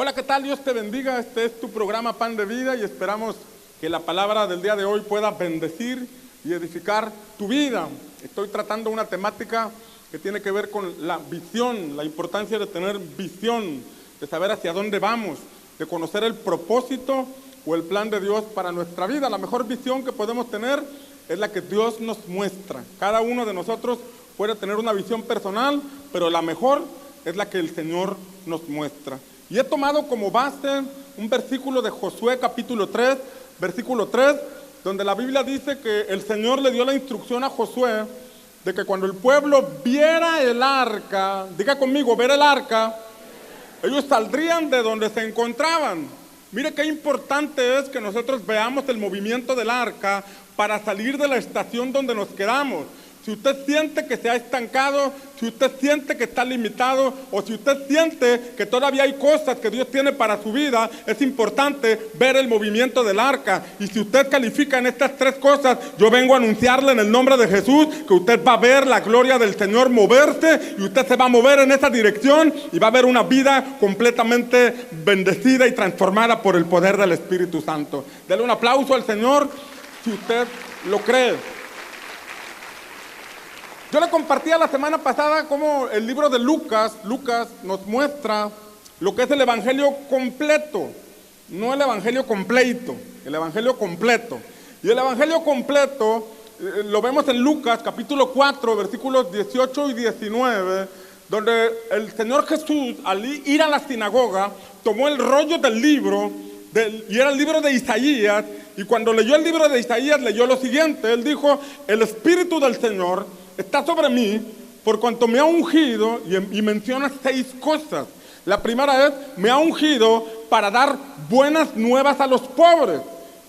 Hola, ¿qué tal? Dios te bendiga. Este es tu programa Pan de Vida y esperamos que la palabra del día de hoy pueda bendecir y edificar tu vida. Estoy tratando una temática que tiene que ver con la visión, la importancia de tener visión, de saber hacia dónde vamos, de conocer el propósito o el plan de Dios para nuestra vida. La mejor visión que podemos tener es la que Dios nos muestra. Cada uno de nosotros puede tener una visión personal, pero la mejor es la que el Señor nos muestra. Y he tomado como base un versículo de Josué capítulo 3, versículo 3, donde la Biblia dice que el Señor le dio la instrucción a Josué de que cuando el pueblo viera el arca, diga conmigo, ver el arca, ellos saldrían de donde se encontraban. Mire qué importante es que nosotros veamos el movimiento del arca para salir de la estación donde nos quedamos. Si usted siente que se ha estancado, si usted siente que está limitado, o si usted siente que todavía hay cosas que Dios tiene para su vida, es importante ver el movimiento del arca. Y si usted califica en estas tres cosas, yo vengo a anunciarle en el nombre de Jesús que usted va a ver la gloria del Señor moverse, y usted se va a mover en esa dirección, y va a ver una vida completamente bendecida y transformada por el poder del Espíritu Santo. Dele un aplauso al Señor si usted lo cree. Yo le compartía la semana pasada cómo el libro de Lucas nos muestra lo que es el evangelio completo, no el evangelio completo, el evangelio completo. Y el evangelio completo lo vemos en Lucas capítulo 4, versículos 18 y 19, donde el Señor Jesús, al ir a la sinagoga, tomó el rollo del libro, y era el libro de Isaías, y cuando leyó el libro de Isaías, leyó lo siguiente. Él dijo: el Espíritu del Señor está sobre mí, por cuanto me ha ungido, y menciona 6 cosas. La primera es: me ha ungido para dar buenas nuevas a los pobres.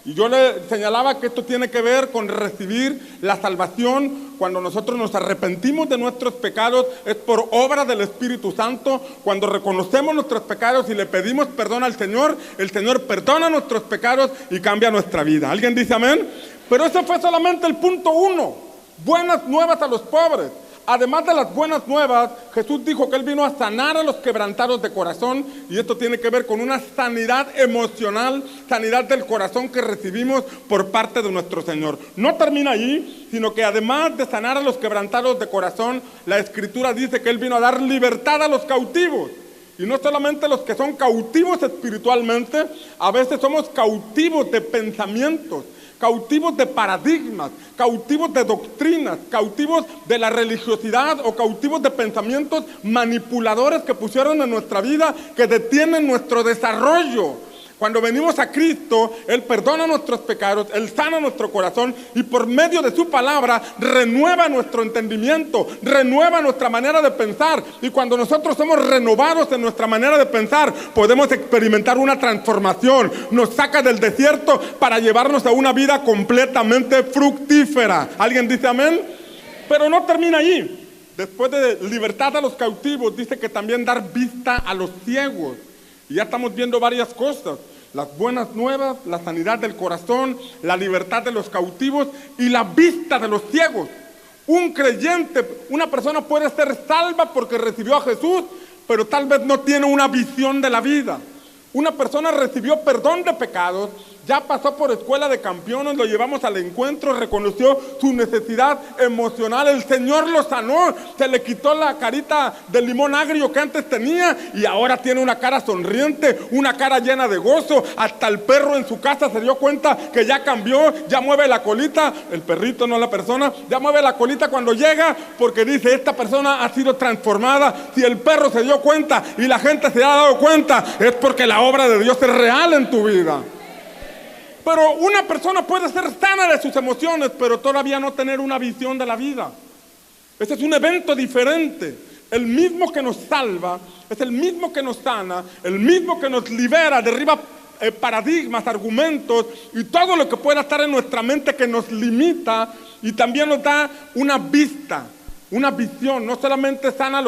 Y yo le señalaba que esto tiene que ver con recibir la salvación. Cuando nosotros nos arrepentimos de nuestros pecados, es por obra del Espíritu Santo. Cuando reconocemos nuestros pecados y le pedimos perdón al Señor, el Señor perdona nuestros pecados y cambia nuestra vida. ¿Alguien dice amén? Pero ese fue solamente el punto 1. Buenas nuevas a los pobres. Además de las buenas nuevas, Jesús dijo que Él vino a sanar a los quebrantados de corazón, y esto tiene que ver con una sanidad emocional, sanidad del corazón que recibimos por parte de nuestro Señor. No termina allí, sino que además de sanar a los quebrantados de corazón, la Escritura dice que Él vino a dar libertad a los cautivos. Y no solamente los que son cautivos espiritualmente, a veces somos cautivos de pensamientos, cautivos de paradigmas, cautivos de doctrinas, cautivos de la religiosidad o cautivos de pensamientos manipuladores que pusieron en nuestra vida, que detienen nuestro desarrollo. Cuando venimos a Cristo, Él perdona nuestros pecados, Él sana nuestro corazón, y por medio de su palabra renueva nuestro entendimiento, renueva nuestra manera de pensar. Y cuando nosotros somos renovados en nuestra manera de pensar, podemos experimentar una transformación. Nos saca del desierto para llevarnos a una vida completamente fructífera. ¿Alguien dice amén? Pero no termina allí. Después de libertad a los cautivos, dice que también dar vista a los ciegos. Y ya estamos viendo varias cosas: las buenas nuevas, la sanidad del corazón, la libertad de los cautivos y la vista de los ciegos. Un creyente, una persona puede ser salva porque recibió a Jesús, pero tal vez no tiene una visión de la vida. Una persona recibió perdón de pecados, ya pasó por escuela de campeones, lo llevamos al encuentro, reconoció su necesidad emocional, el Señor lo sanó, se le quitó la carita de limón agrio que antes tenía, y ahora tiene una cara sonriente, una cara llena de gozo. Hasta el perro en su casa se dio cuenta que ya cambió, ya mueve la colita, el perrito, no la persona, ya mueve la colita cuando llega, porque dice: esta persona ha sido transformada. Si el perro se dio cuenta y la gente se ha dado cuenta, es porque la obra de Dios es real en tu vida. Pero una persona puede ser sana de sus emociones, pero todavía no tener una visión de la vida. Este es un evento diferente. El mismo que nos salva es el mismo que nos sana, el mismo que nos libera, derriba paradigmas, argumentos y todo lo que pueda estar en nuestra mente que nos limita, y también nos da una vista, una visión. No solamente sana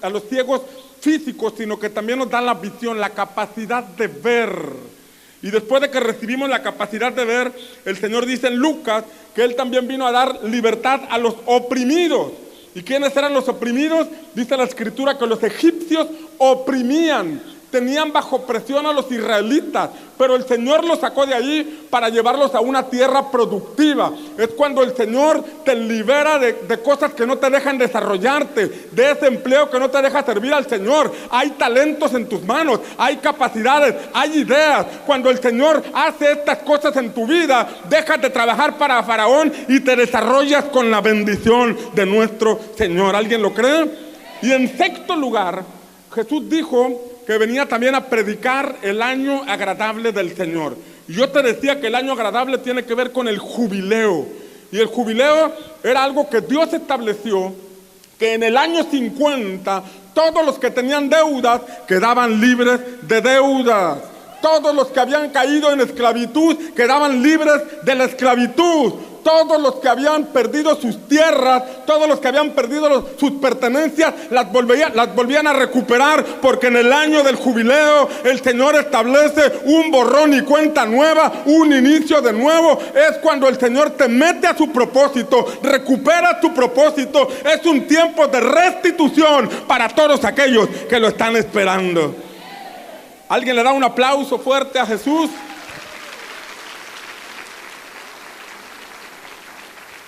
a los ciegos físicos, sino que también nos da la visión, la capacidad de ver. Y después de que recibimos la capacidad de ver, el Señor dice en Lucas que Él también vino a dar libertad a los oprimidos. ¿Y quiénes eran los oprimidos? Dice la Escritura que los egipcios oprimían tenían bajo presión a los israelitas, pero el Señor los sacó de allí para llevarlos a una tierra productiva. Es cuando el Señor te libera de cosas que no te dejan desarrollarte, de ese empleo que no te deja servir al Señor. Hay talentos en tus manos, hay capacidades, hay ideas. Cuando el Señor hace estas cosas en tu vida, dejas de trabajar para Faraón y te desarrollas con la bendición de nuestro Señor. ¿Alguien lo cree? Y en sexto lugar, Jesús dijo que venía también a predicar el año agradable del Señor. Y yo te decía que el año agradable tiene que ver con el jubileo. Y el jubileo era algo que Dios estableció, que en el año 50 todos los que tenían deudas quedaban libres de deudas. Todos los que habían caído en esclavitud quedaban libres de la esclavitud. Todos los que habían perdido sus tierras, todos los que habían perdido sus pertenencias, las volvían a recuperar, porque en el año del jubileo el Señor establece un borrón y cuenta nueva, un inicio de nuevo. Es cuando el Señor te mete a su propósito, recupera tu propósito. Es un tiempo de restitución para todos aquellos que lo están esperando. ¿Alguien le da un aplauso fuerte a Jesús?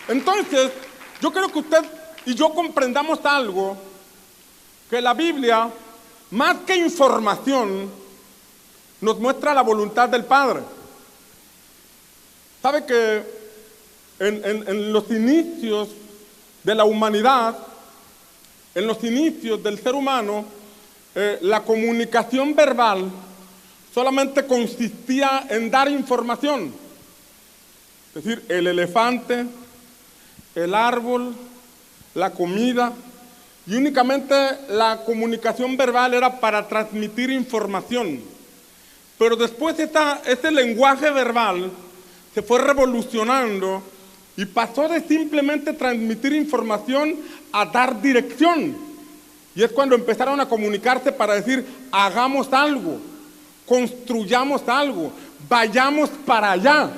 Entonces, yo creo que usted y yo comprendamos algo, que la Biblia, más que información, nos muestra la voluntad del Padre. ¿Sabe que en los inicios de la humanidad, en los inicios del ser humano, la comunicación verbal solamente consistía en dar información? Es decir, el elefante, el árbol, la comida, y únicamente la comunicación verbal era para transmitir información. Pero después ese lenguaje verbal se fue revolucionando y pasó de simplemente transmitir información a dar dirección. Y es cuando empezaron a comunicarse para decir: hagamos algo, construyamos algo, vayamos para allá.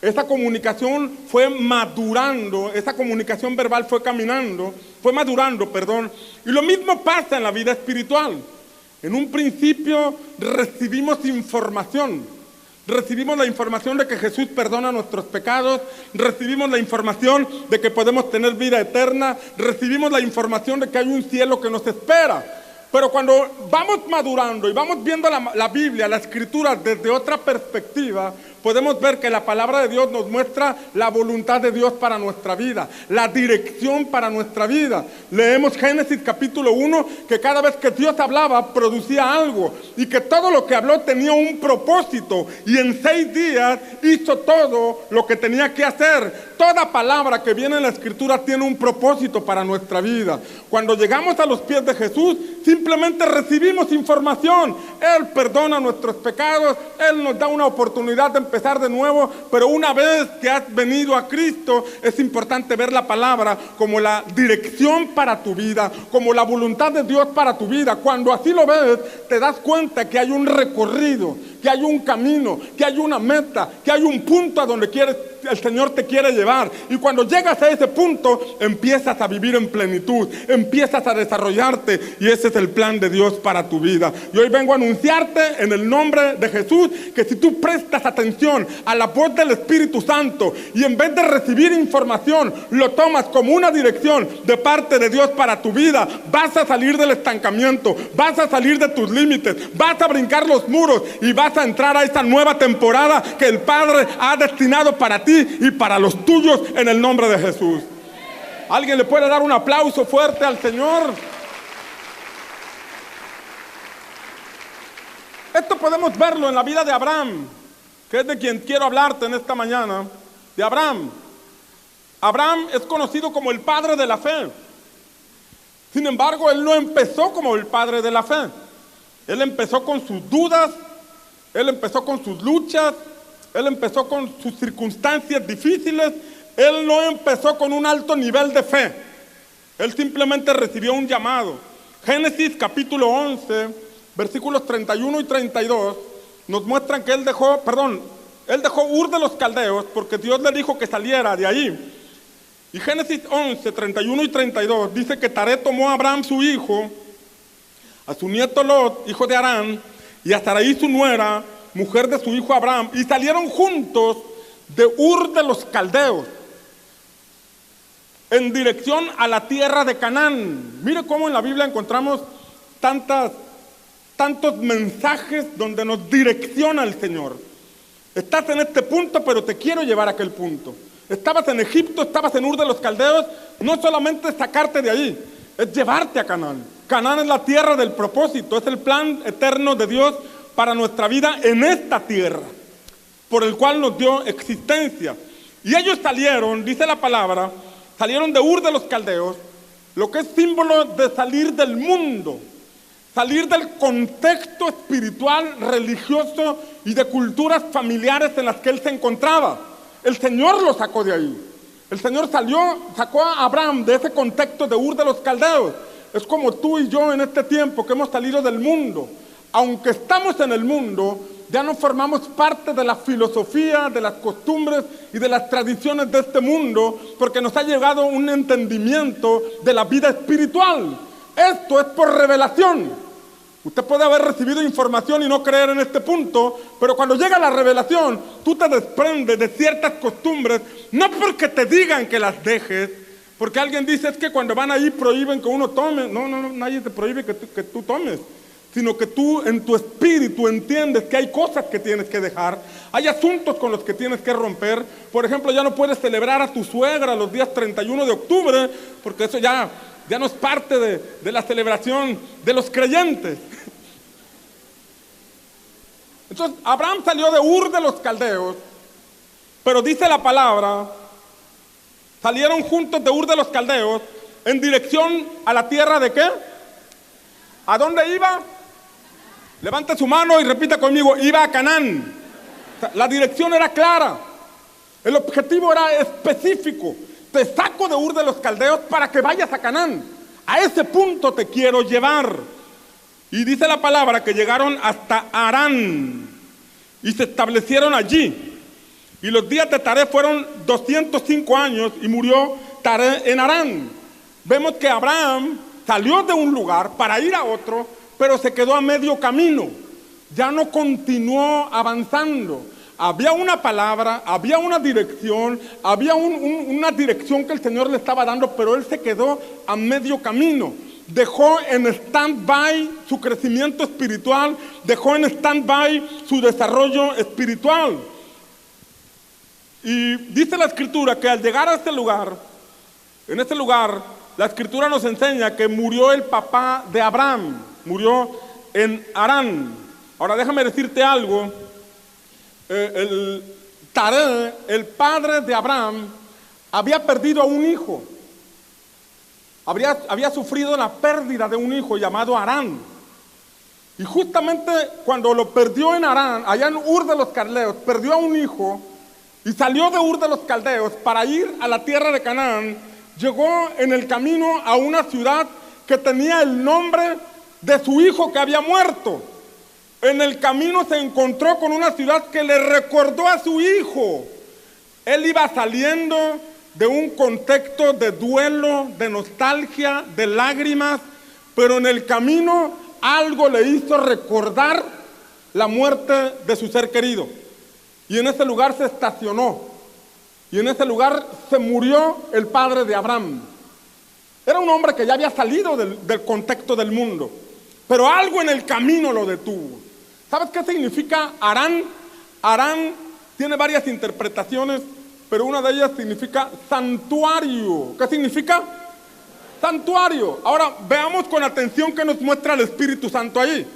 Esa comunicación fue madurando, esa comunicación verbal fue madurando, y lo mismo pasa en la vida espiritual. En un principio recibimos información, recibimos la información de que Jesús perdona nuestros pecados, recibimos la información de que podemos tener vida eterna, recibimos la información de que hay un cielo que nos espera. Pero cuando vamos madurando y vamos viendo la Biblia, la Escritura desde otra perspectiva, podemos ver que la palabra de Dios nos muestra la voluntad de Dios para nuestra vida, la dirección para nuestra vida. Leemos Génesis capítulo 1, que cada vez que Dios hablaba producía algo, y que todo lo que habló tenía un propósito, y en 6 días hizo todo lo que tenía que hacer. Toda palabra que viene en la Escritura tiene un propósito para nuestra vida. Cuando llegamos a los pies de Jesús, simplemente recibimos información. Él perdona nuestros pecados, Él nos da una oportunidad de empezar de nuevo, pero una vez que has venido a Cristo, es importante ver la palabra como la dirección para tu vida, como la voluntad de Dios para tu vida. Cuando así lo ves, te das cuenta que hay un recorrido, que hay un camino, que hay una meta, que hay un punto a donde el Señor te quiere llevar. Y cuando llegas a ese punto, empiezas a vivir en plenitud, empiezas a desarrollarte, y ese es el plan de Dios para tu vida. Y hoy vengo a anunciarte en el nombre de Jesús que si tú prestas atención a la voz del Espíritu Santo y en vez de recibir información lo tomas como una dirección de parte de Dios para tu vida, vas a salir del estancamiento, vas a salir de tus límites, vas a brincar los muros y vas a entrar a esta nueva temporada que el Padre ha destinado para ti y para los tuyos, en el nombre de Jesús. ¿Alguien le puede dar un aplauso fuerte al Señor? Esto podemos verlo en la vida de Abraham, que es de quien quiero hablarte en esta mañana. De Abraham. Abraham es conocido como el padre de la fe. Sin embargo, él no empezó como el padre de la fe. Él empezó con sus dudas, él empezó con sus luchas, él empezó con sus circunstancias difíciles. Él no empezó con un alto nivel de fe. Él simplemente recibió un llamado. Génesis capítulo 11, versículos 31 y 32, nos muestran que él dejó Ur de los Caldeos porque Dios le dijo que saliera de ahí. Y Génesis 11, 31 y 32 dice que Taré tomó a Abraham su hijo, a su nieto Lot, hijo de Harán, y a Sarai su nuera, mujer de su hijo Abraham, y salieron juntos de Ur de los Caldeos, en dirección a la tierra de Canaán. Mire cómo en la Biblia encontramos tantos mensajes donde nos direcciona el Señor. Estás en este punto, pero te quiero llevar a aquel punto. Estabas en Egipto, estabas en Ur de los Caldeos, no solamente es sacarte de allí, es llevarte a Canaán. Canaán es la tierra del propósito, es el plan eterno de Dios para nuestra vida en esta tierra, por el cual nos dio existencia. Y ellos salieron, dice la palabra, salieron de Ur de los Caldeos, lo que es símbolo de salir del mundo, salir del contexto espiritual, religioso y de culturas familiares en las que él se encontraba. El Señor lo sacó de ahí. El Señor sacó a Abraham de ese contexto de Ur de los Caldeos. Es como tú y yo en este tiempo que hemos salido del mundo. Aunque estamos en el mundo, ya no formamos parte de la filosofía, de las costumbres y de las tradiciones de este mundo, porque nos ha llegado un entendimiento de la vida espiritual. Esto es por revelación. Usted puede haber recibido información y no creer en este punto, pero cuando llega la revelación, tú te desprendes de ciertas costumbres, no porque te digan que las dejes, porque alguien dice, es que cuando van ahí prohíben que uno tome. No, nadie te prohíbe que tú tomes, sino que tú en tu espíritu entiendes que hay cosas que tienes que dejar, hay asuntos con los que tienes que romper. Por ejemplo, ya no puedes celebrar a tu suegra los días 31 de octubre, porque eso ya no es parte de la celebración de los creyentes. Entonces, Abraham salió de Ur de los Caldeos, pero dice la palabra, salieron juntos de Ur de los Caldeos en dirección a la tierra de ¿qué? ¿A dónde iba? Levante su mano y repita conmigo, iba a Canaán. La dirección era clara, el objetivo era específico. Te saco de Ur de los Caldeos para que vayas a Canaán. A ese punto te quiero llevar. Y dice la palabra que llegaron hasta Harán y se establecieron allí. Y los días de Taré fueron 205 años y murió Taré en Harán. Vemos que Abraham salió de un lugar para ir a otro, pero se quedó a medio camino. Ya no continuó avanzando. Había una palabra, había una dirección, había una dirección que el Señor le estaba dando, pero él se quedó a medio camino. Dejó en stand-by su crecimiento espiritual, dejó en stand-by su desarrollo espiritual. Y dice la Escritura que al llegar a este lugar, en este lugar, la Escritura nos enseña que murió el papá de Abraham, murió en Harán. Ahora déjame decirte algo. Taré, el padre de Abraham, había perdido a un hijo. Había sufrido la pérdida de un hijo llamado Harán. Y justamente cuando lo perdió en Harán, allá en Ur de los Caldeos, perdió a un hijo y salió de Ur de los Caldeos para ir a la tierra de Canaán. Llegó en el camino a una ciudad que tenía el nombre de su hijo que había muerto. En el camino se encontró con una ciudad que le recordó a su hijo. Él iba saliendo de un contexto de duelo, de nostalgia, de lágrimas, pero en el camino algo le hizo recordar la muerte de su ser querido. Y en ese lugar se estacionó. Y en ese lugar se murió el padre de Abraham. Era un hombre que ya había salido del contexto del mundo, pero algo en el camino lo detuvo. ¿Sabes qué significa Harán? Harán tiene varias interpretaciones, pero una de ellas significa santuario. ¿Qué significa? Santuario. Ahora veamos con atención qué nos muestra el Espíritu Santo ahí.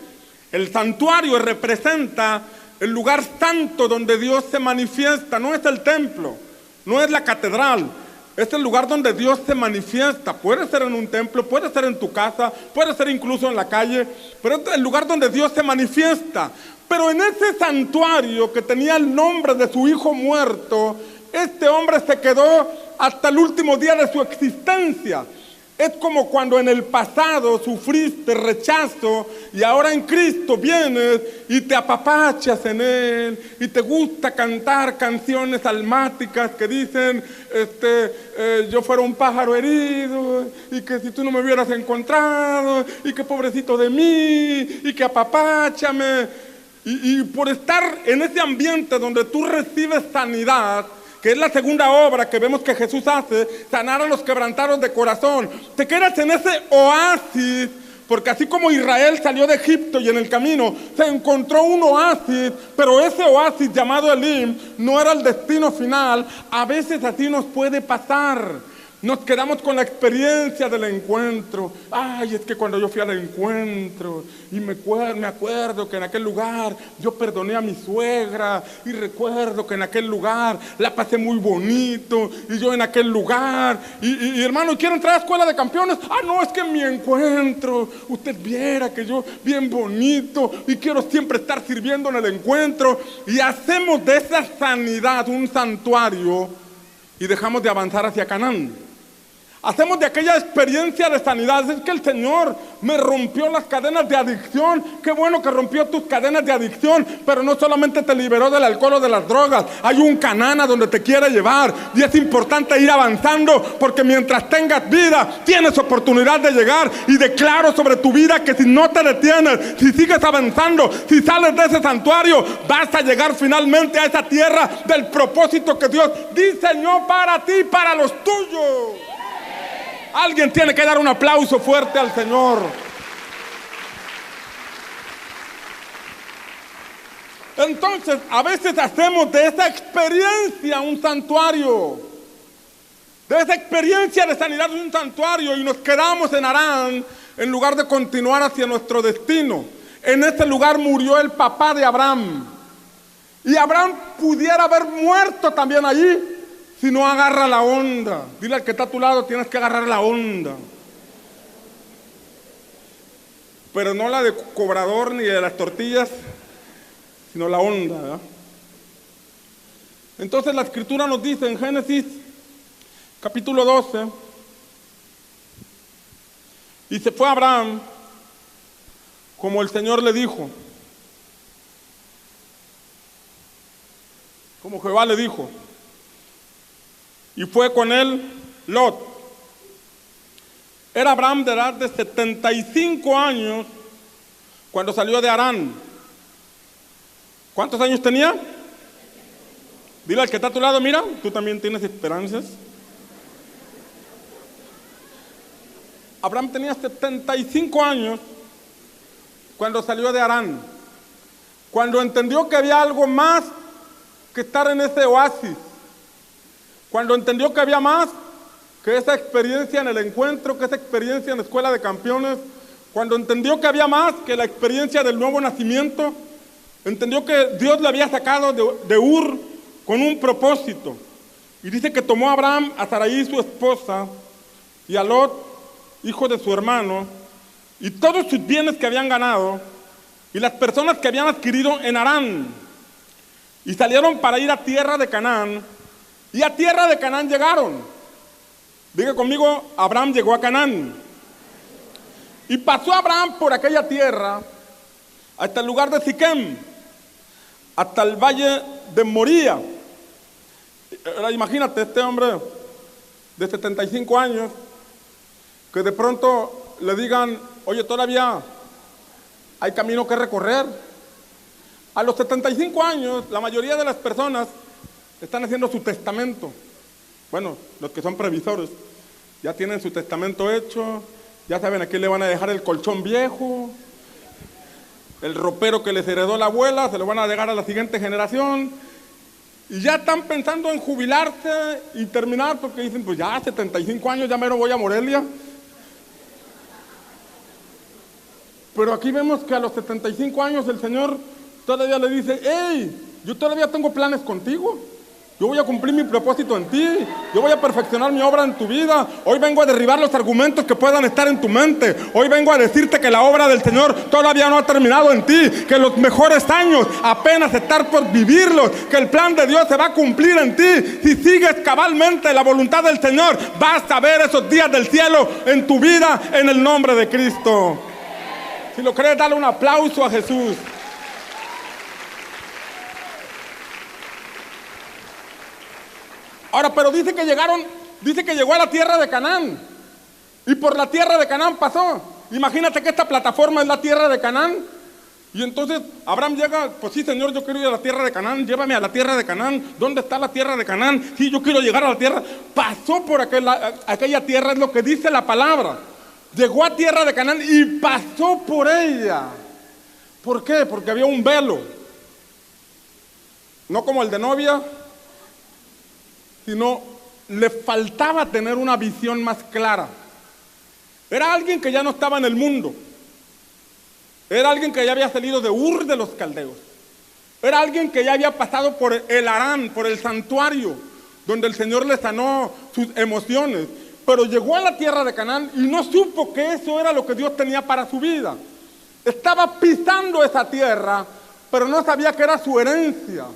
El santuario representa el lugar santo donde Dios se manifiesta. No es el templo, no es la catedral, es el lugar donde Dios se manifiesta. Puede ser en un templo, puede ser en tu casa, puede ser incluso en la calle, pero es el lugar donde Dios se manifiesta. Pero en ese santuario que tenía el nombre de su hijo muerto, este hombre se quedó hasta el último día de su existencia. Es como cuando en el pasado sufriste rechazo y ahora en Cristo vienes y te apapachas en Él y te gusta cantar canciones almáticas que dicen, yo fuera un pájaro herido y que si tú no me hubieras encontrado y que pobrecito de mí y que apapáchame. Y por estar en ese ambiente donde tú recibes sanidad, que es la segunda obra que vemos que Jesús hace, sanar a los quebrantados de corazón. Te quedas en ese oasis, porque así como Israel salió de Egipto y en el camino se encontró un oasis, pero ese oasis llamado Elim no era el destino final. A veces así nos puede pasar. Nos quedamos con la experiencia del encuentro. Ay, es que cuando yo fui al encuentro y me acuerdo que en aquel lugar yo perdoné a mi suegra y recuerdo que en aquel lugar la pasé muy bonito y yo en aquel lugar y hermano, quiero entrar a la escuela de campeones. Ah, no, es que en mi encuentro usted viera que yo bien bonito y quiero siempre estar sirviendo en el encuentro y hacemos de esa sanidad un santuario y dejamos de avanzar hacia Canaán. Hacemos de aquella experiencia de sanidad, es que el Señor me rompió las cadenas de adicción. Qué bueno que rompió tus cadenas de adicción, pero no solamente te liberó del alcohol o de las drogas. Hay un Canaán a donde te quiere llevar y es importante ir avanzando, porque mientras tengas vida tienes oportunidad de llegar. Y declaro sobre tu vida que si no te detienes, si sigues avanzando, si sales de ese santuario, vas a llegar finalmente a esa tierra del propósito que Dios diseñó para ti, para los tuyos. Alguien tiene que dar un aplauso fuerte al Señor. Entonces, a veces hacemos de esa experiencia un santuario, de esa experiencia de sanidad un santuario, y nos quedamos en Harán en lugar de continuar hacia nuestro destino. En ese lugar murió el papá de Abraham, y Abraham pudiera haber muerto también allí si no agarra la onda. Dile al que está a tu lado, tienes que agarrar la onda. Pero no la de cobrador ni de las tortillas, sino la onda, ¿verdad? Entonces la Escritura nos dice en Génesis capítulo 12, y se fue Abraham como el Señor le dijo, como Jehová le dijo. Y fue con él Lot. Era Abraham de edad de 75 años cuando salió de Harán. ¿Cuántos años tenía? Dile al que está a tu lado, mira, tú también tienes esperanzas. Abraham tenía 75 años cuando salió de Harán. Cuando entendió que había algo más que estar en ese oasis. Cuando entendió que había más que esa experiencia en el encuentro, que esa experiencia en la escuela de campeones, cuando entendió que había más que la experiencia del nuevo nacimiento, entendió que Dios le había sacado de Ur con un propósito. Y dice que tomó a Abraham, a Sarai su esposa, y a Lot, hijo de su hermano, y todos sus bienes que habían ganado, y las personas que habían adquirido en Harán, y salieron para ir a tierra de Canaán. Y a tierra de Canaán llegaron. Diga conmigo, Abraham llegó a Canaán. Y pasó Abraham por aquella tierra hasta el lugar de Siquem, hasta el valle de Moría. Imagínate este hombre de 75 años que de pronto le digan, oye, todavía hay camino que recorrer. A los 75 años, la mayoría de las personas están haciendo su testamento. Bueno, los que son previsores ya tienen su testamento hecho, ya saben a quién le van a dejar el colchón viejo, el ropero que les heredó la abuela, se lo van a dejar a la siguiente generación, y ya están pensando en jubilarse y terminar, porque dicen, pues ya 75 años, ya mero voy a Morelia. Pero aquí vemos que a los 75 años el Señor todavía le dice, hey, yo todavía tengo planes contigo. Yo voy a cumplir mi propósito en ti. Yo voy a perfeccionar mi obra en tu vida. Hoy vengo a derribar los argumentos que puedan estar en tu mente. Hoy vengo a decirte que la obra del Señor todavía no ha terminado en ti, que los mejores años apenas están por vivirlos, que el plan de Dios se va a cumplir en ti. Si sigues cabalmente la voluntad del Señor, vas a ver esos días del cielo en tu vida en el nombre de Cristo. Si lo crees, dale un aplauso a Jesús. Ahora, pero dice que llegó a la tierra de Canaán. Y por la tierra de Canaán pasó. Imagínate que esta plataforma es la tierra de Canaán. Y entonces Abraham llega, pues sí, Señor, yo quiero ir a la tierra de Canaán, llévame a la tierra de Canaán. ¿Dónde está la tierra de Canaán? Sí, yo quiero llegar a la tierra. Pasó por aquella tierra, es lo que dice la palabra. Llegó a tierra de Canaán y pasó por ella. ¿Por qué? Porque había un velo. No como el de novia, sino le faltaba tener una visión más clara. Era alguien que ya no estaba en el mundo. Era alguien que ya había salido de Ur de los Caldeos. Era alguien que ya había pasado por el Harán, por el santuario, donde el Señor le sanó sus emociones. Pero llegó a la tierra de Canaán y no supo que eso era lo que Dios tenía para su vida. Estaba pisando esa tierra, pero no sabía que era su herencia.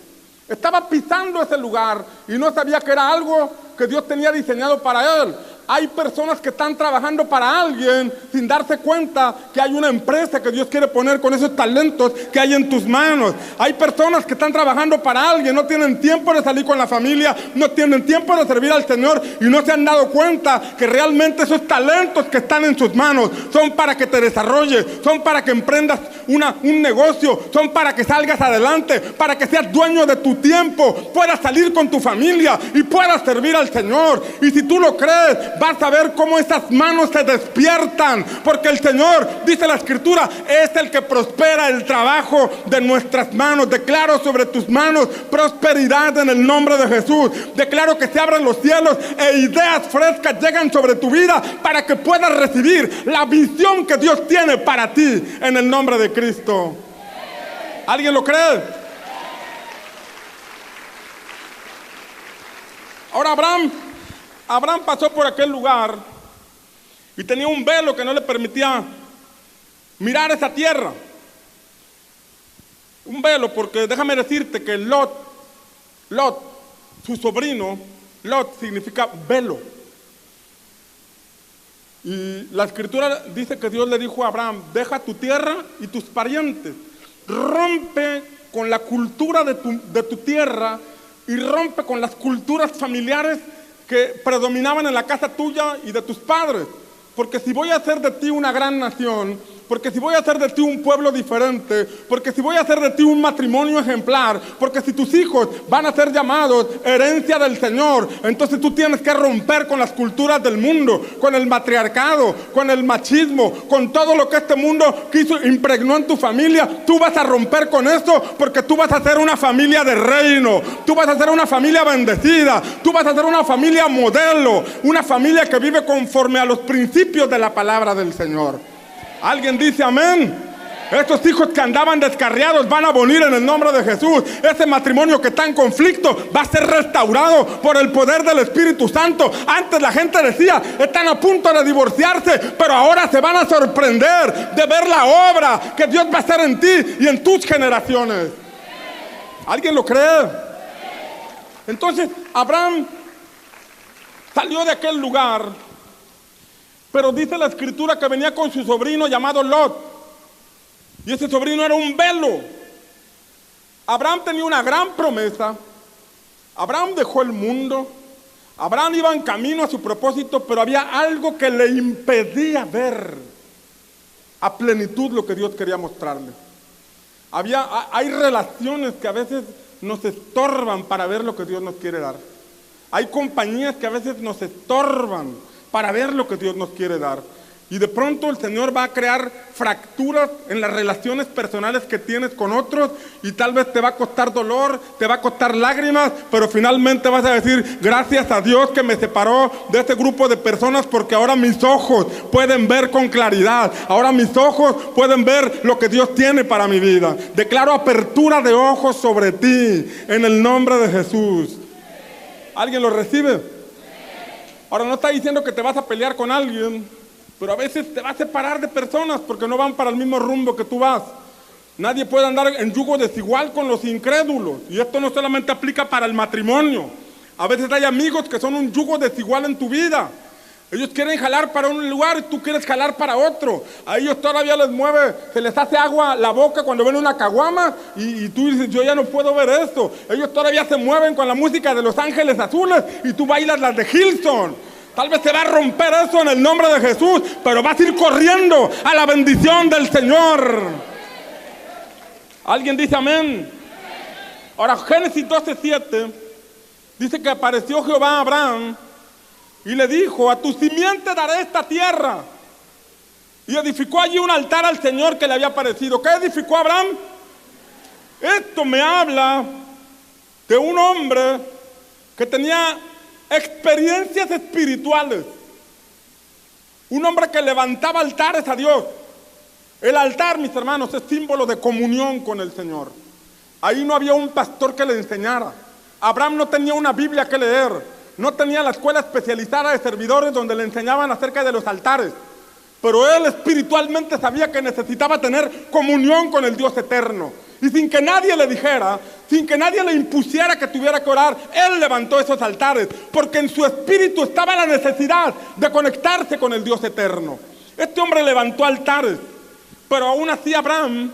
Estaba pisando ese lugar y no sabía que era algo que Dios tenía diseñado para él. Hay personas que están trabajando para alguien sin darse cuenta que hay una empresa que Dios quiere poner con esos talentos que hay en tus manos. Hay personas que están trabajando para alguien, no tienen tiempo de salir con la familia, no tienen tiempo de servir al Señor y no se han dado cuenta que realmente esos talentos que están en sus manos son para que te desarrolles, son para que emprendas un negocio, son para que salgas adelante, para que seas dueño de tu tiempo, puedas salir con tu familia y puedas servir al Señor. Y si tú lo crees, vas a ver cómo esas manos se despiertan, porque el Señor, dice la Escritura, es el que prospera el trabajo de nuestras manos. Declaro sobre tus manos prosperidad en el nombre de Jesús. Declaro que se abren los cielos e ideas frescas llegan sobre tu vida para que puedas recibir la visión que Dios tiene para ti en el nombre de Cristo. ¿Alguien lo cree? Ahora Abraham pasó por aquel lugar y tenía un velo que no le permitía mirar esa tierra. Un velo, porque déjame decirte que Lot, su sobrino, Lot significa velo. Y la Escritura dice que Dios le dijo a Abraham: deja tu tierra y tus parientes, rompe con la cultura de tu tierra y rompe con las culturas familiares que predominaban en la casa tuya y de tus padres. Porque si voy a hacer de ti una gran nación, porque si voy a hacer de ti un pueblo diferente, porque si voy a hacer de ti un matrimonio ejemplar, porque si tus hijos van a ser llamados herencia del Señor, entonces tú tienes que romper con las culturas del mundo, con el matriarcado, con el machismo, con todo lo que este mundo impregnó en tu familia. Tú vas a romper con eso, porque tú vas a ser una familia de reino, tú vas a ser una familia bendecida, tú vas a ser una familia modelo, una familia que vive conforme a los principios de la palabra del Señor. ¿Alguien dice amén? Estos hijos que andaban descarriados van a venir en el nombre de Jesús. Ese matrimonio que está en conflicto va a ser restaurado por el poder del Espíritu Santo. Antes la gente decía: están a punto de divorciarse, pero ahora se van a sorprender de ver la obra que Dios va a hacer en ti y en tus generaciones. ¿Alguien lo cree? Entonces Abraham salió de aquel lugar, pero dice la Escritura que venía con su sobrino llamado Lot. Y ese sobrino era un velo. Abraham tenía una gran promesa. Abraham dejó el mundo. Abraham iba en camino a su propósito, pero había algo que le impedía ver a plenitud lo que Dios quería mostrarle. Hay relaciones que a veces nos estorban para ver lo que Dios nos quiere dar. Hay compañías que a veces nos estorban para ver lo que Dios nos quiere dar. Y de pronto el Señor va a crear fracturas en las relaciones personales que tienes con otros, y tal vez te va a costar dolor, te va a costar lágrimas, pero finalmente vas a decir: gracias a Dios que me separó de este grupo de personas, porque ahora mis ojos pueden ver con claridad, ahora mis ojos pueden ver lo que Dios tiene para mi vida. Declaro apertura de ojos sobre ti en el nombre de Jesús. ¿Alguien lo recibe? Ahora, no está diciendo que te vas a pelear con alguien, pero a veces te vas a separar de personas porque no van para el mismo rumbo que tú vas. Nadie puede andar en yugo desigual con los incrédulos. Y esto no solamente aplica para el matrimonio. A veces hay amigos que son un yugo desigual en tu vida. Ellos quieren jalar para un lugar y tú quieres jalar para otro. A ellos todavía les mueve, se les hace agua la boca cuando ven una caguama y tú dices, yo ya no puedo ver esto. Ellos todavía se mueven con la música de Los Ángeles Azules y tú bailas las de Hillsong. Tal vez se va a romper eso en el nombre de Jesús, pero vas a ir corriendo a la bendición del Señor. ¿Alguien dice amén? Ahora, Génesis 12:7 dice que apareció Jehová a Abraham y le dijo, a tu simiente daré esta tierra. Y edificó allí un altar al Señor que le había aparecido. ¿Qué edificó Abraham? Esto me habla de un hombre que tenía experiencias espirituales. Un hombre que levantaba altares a Dios. El altar, mis hermanos, es símbolo de comunión con el Señor. Ahí no había un pastor que le enseñara. Abraham no tenía una Biblia que leer. No tenía la escuela especializada de servidores donde le enseñaban acerca de los altares. Pero él espiritualmente sabía que necesitaba tener comunión con el Dios eterno. Y sin que nadie le dijera, sin que nadie le impusiera que tuviera que orar, él levantó esos altares. Porque en su espíritu estaba la necesidad de conectarse con el Dios eterno. Este hombre levantó altares. Pero aún así Abraham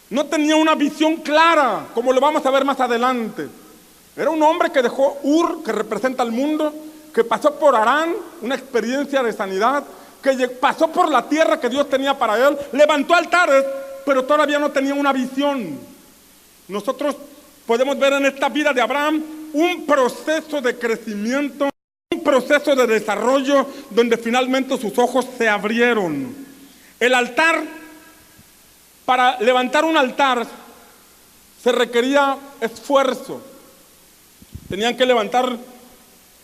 no tenía una visión clara, como lo vamos a ver más adelante. Era un hombre que dejó Ur, que representa al mundo, que pasó por Harán, una experiencia de sanidad, que pasó por la tierra que Dios tenía para él, levantó altares, pero todavía no tenía una visión. Nosotros podemos ver en esta vida de Abraham un proceso de crecimiento, un proceso de desarrollo, donde finalmente sus ojos se abrieron. El altar, para levantar un altar, se requería esfuerzo. Tenían que levantar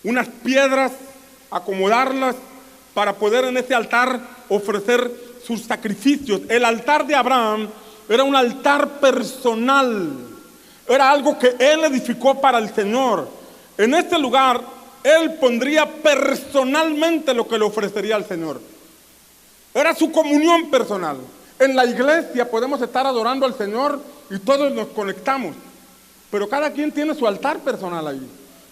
unas piedras, acomodarlas, para poder en ese altar ofrecer sus sacrificios. El altar de Abraham era un altar personal. Era algo que él edificó para el Señor. En este lugar, él pondría personalmente lo que le ofrecería al Señor. Era su comunión personal. En la iglesia podemos estar adorando al Señor y todos nos conectamos. Pero cada quien tiene su altar personal ahí,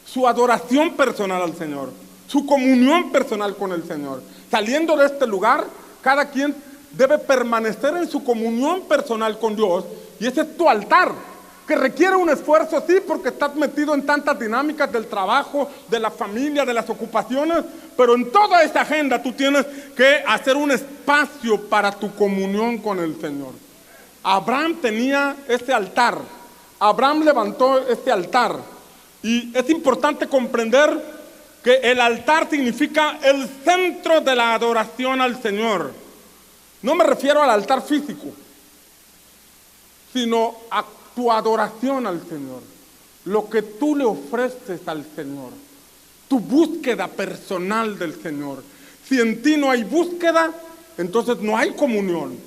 su adoración personal al Señor, su comunión personal con el Señor. Saliendo de este lugar, cada quien debe permanecer en su comunión personal con Dios, y ese es tu altar, que requiere un esfuerzo, sí, porque estás metido en tantas dinámicas del trabajo, de la familia, de las ocupaciones, pero en toda esa agenda tú tienes que hacer un espacio para tu comunión con el Señor. Abraham tenía ese altar. Abraham levantó este altar, y es importante comprender que el altar significa el centro de la adoración al Señor. No me refiero al altar físico, sino a tu adoración al Señor, lo que tú le ofreces al Señor, tu búsqueda personal del Señor. Si en ti no hay búsqueda, entonces no hay comunión.